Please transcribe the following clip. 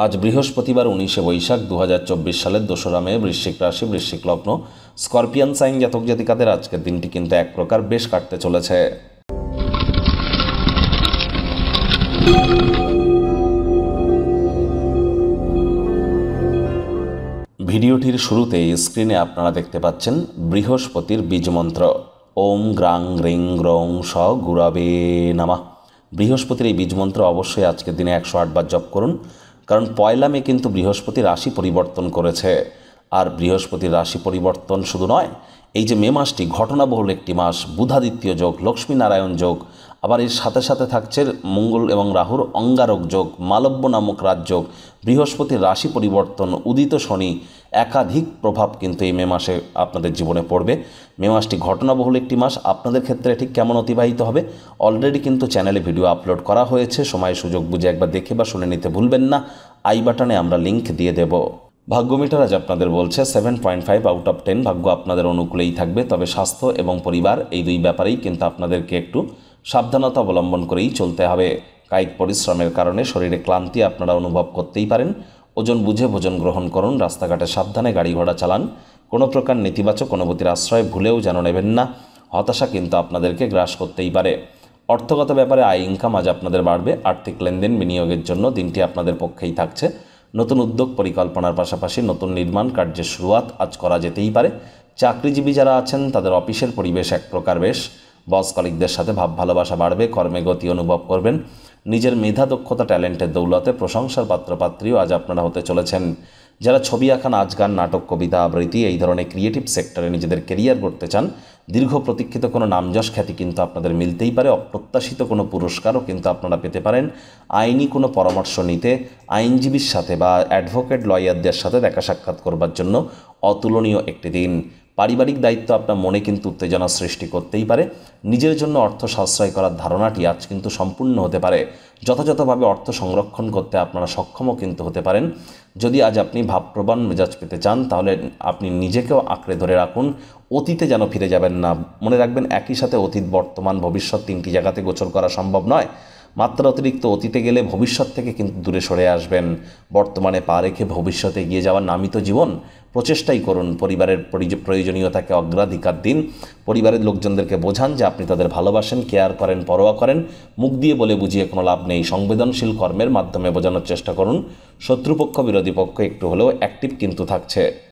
আজ বৃহস্পতিবার 19শে বৈশাখ 2024 সালের 2রা মে বৃশ্চিক রাশি বৃশ্চিক লগ্ন স্করপিয়ান সাইন জাতক জাতিকাদের আজকের দিনটি কিন্তু এক প্রকার বেশ কাটতে চলেছে। ভিডিওটির শুরুতে স্ক্রিনে আপনারা দেখতে পাচ্ছেন বৃহস্পতির বীজমন্ত্র ওম গ্রাং রিং গ্রং স গুরবে নমঃ। বৃহস্পতির এই বীজমন্ত্র অবশ্যই আজকের দিনে 108 বার জপ করুন, কারণ 1লা মে কিন্তু বৃহস্পতি রাশি পরিবর্তন করেছে। আর বৃহস্পতির রাশি পরিবর্তন শুধু নয়, এই যে মে মাসটি ঘটনাবহুল একটি মাস, বুধাদিত্য যোগ, লক্ষ্মীনারায়ণ যোগ, আবার এর সাথে সাথে থাকছে মঙ্গল এবং রাহুর অঙ্গারক যোগ, মালব্য নামক রাজযোগ, বৃহস্পতির রাশি পরিবর্তন, উদিত শনি, একাধিক প্রভাব কিন্তু এই মে মাসে আপনাদের জীবনে পড়বে। মে মাসটি ঘটনাবহুল একটি মাস। আপনাদের ক্ষেত্রে ঠিক কেমন অতিবাহিত হবে অলরেডি কিন্তু চ্যানেলে ভিডিও আপলোড করা হয়েছে, সময় সুযোগ বুঝে একবার দেখে বা শুনে নিতে ভুলবেন না। আই বাটনে আমরা লিঙ্ক দিয়ে দেব। ভাগ্য মিটার আজ আপনাদের বলছে 7.5 আউট অফ 10 ভাগ্য আপনাদের অনুকূলেই থাকবে, তবে স্বাস্থ্য এবং পরিবার এই দুই ব্যাপারেই কিন্তু আপনাদেরকে একটু সাবধানতা অবলম্বন করেই চলতে হবে। কায়িক পরিশ্রমের কারণে শরীরে ক্লান্তি আপনারা অনুভব করতেই পারেন। ওজন বুঝে ভোজন গ্রহণ করুন, রাস্তাঘাটে সাবধানে গাড়ি ঘোড়া চালান, কোনো প্রকার নেতিবাচক অনুভূতির আশ্রয় ভুলেও যেন নেবেন না। হতাশা কিন্তু আপনাদেরকে গ্রাস করতেই পারে। অর্থগত ব্যাপারে আয় ইনকাম আজ আপনাদের বাড়বে। আর্থিক লেনদেন বিনিয়োগের জন্য দিনটি আপনাদের পক্ষেই থাকছে। নতুন উদ্যোগ পরিকল্পনার পাশাপাশি নতুন নির্মাণ কার্যের শুরুয়াত আজ করা যেতেই পারে। চাকরিজীবী যারা আছেন তাদের অফিসের পরিবেশ এক প্রকার বেশ। বস কলিগদের সাথে ভাব ভালোবাসা বাড়বে, কর্মে গতি অনুভব করবেন। নিজের মেধা দক্ষতা ট্যালেন্টের দৌলতে প্রশংসার পাত্রপাত্রীও আজ আপনারা হতে চলেছেন। যারা ছবি আঁকা, নাচ গান, নাটক, কবিতা আবৃত্তি এই ধরনের ক্রিয়েটিভ সেক্টরে নিজেদের কেরিয়ার গড়তে চান, দীর্ঘ প্রতীক্ষিত কোনো নামযশ খ্যাতি কিন্তু আপনাদের মিলতেই পারে। অপ্রত্যাশিত কোনো পুরস্কারও কিন্তু আপনারা পেতে পারেন। আইনি কোনো পরামর্শ নিতে আইনজীবীর সাথে বা অ্যাডভোকেট লয়ারদের সাথে দেখা সাক্ষাৎ করবার জন্য অতুলনীয় একটি দিন। পারিবারিক দায়িত্ব আপনার মনে কিন্তু উত্তেজনা সৃষ্টি করতেই পারে। নিজের জন্য অর্থ সাশ্রয় করার ধারণাটি আজ কিন্তু সম্পূর্ণ হতে পারে। যথাযথভাবে অর্থ সংরক্ষণ করতে আপনারা সক্ষমও কিন্তু হতে পারেন। যদি আজ আপনি ভাবপ্রবণ মেজাজ পেতে চান, তাহলে আপনি নিজেকেও আঁকড়ে ধরে রাখুন, অতীতে যেন ফিরে যাবেন না। মনে রাখবেন, একই সাথে অতীত, বর্তমান, ভবিষ্যৎ তিনটি জায়গাতে গোচর করা সম্ভব নয়। মাত্রা অতিরিক্ত অতীতে গেলে ভবিষ্যৎ থেকে কিন্তু দূরে সরে আসবেন। বর্তমানে পা রেখে ভবিষ্যতে এগিয়ে যাওয়ার নামই তো জীবন। প্রচেষ্টাই করুন। পরিবারের প্রয়োজনীয়তাকে অগ্রাধিকার দিন। পরিবারের লোকজনদেরকে বোঝান যে আপনি তাদের ভালোবাসেন, কেয়ার করেন, পরোয়া করেন। মুখ দিয়ে বলে বুঝিয়ে কোনো লাভ নেই। সংবেদনশীল কর্মের মাধ্যমে বোঝানোর চেষ্টা করুন। শত্রুপক্ষ বিরোধী পক্ষ একটু হলেও অ্যাক্টিভ কিন্তু থাকছে।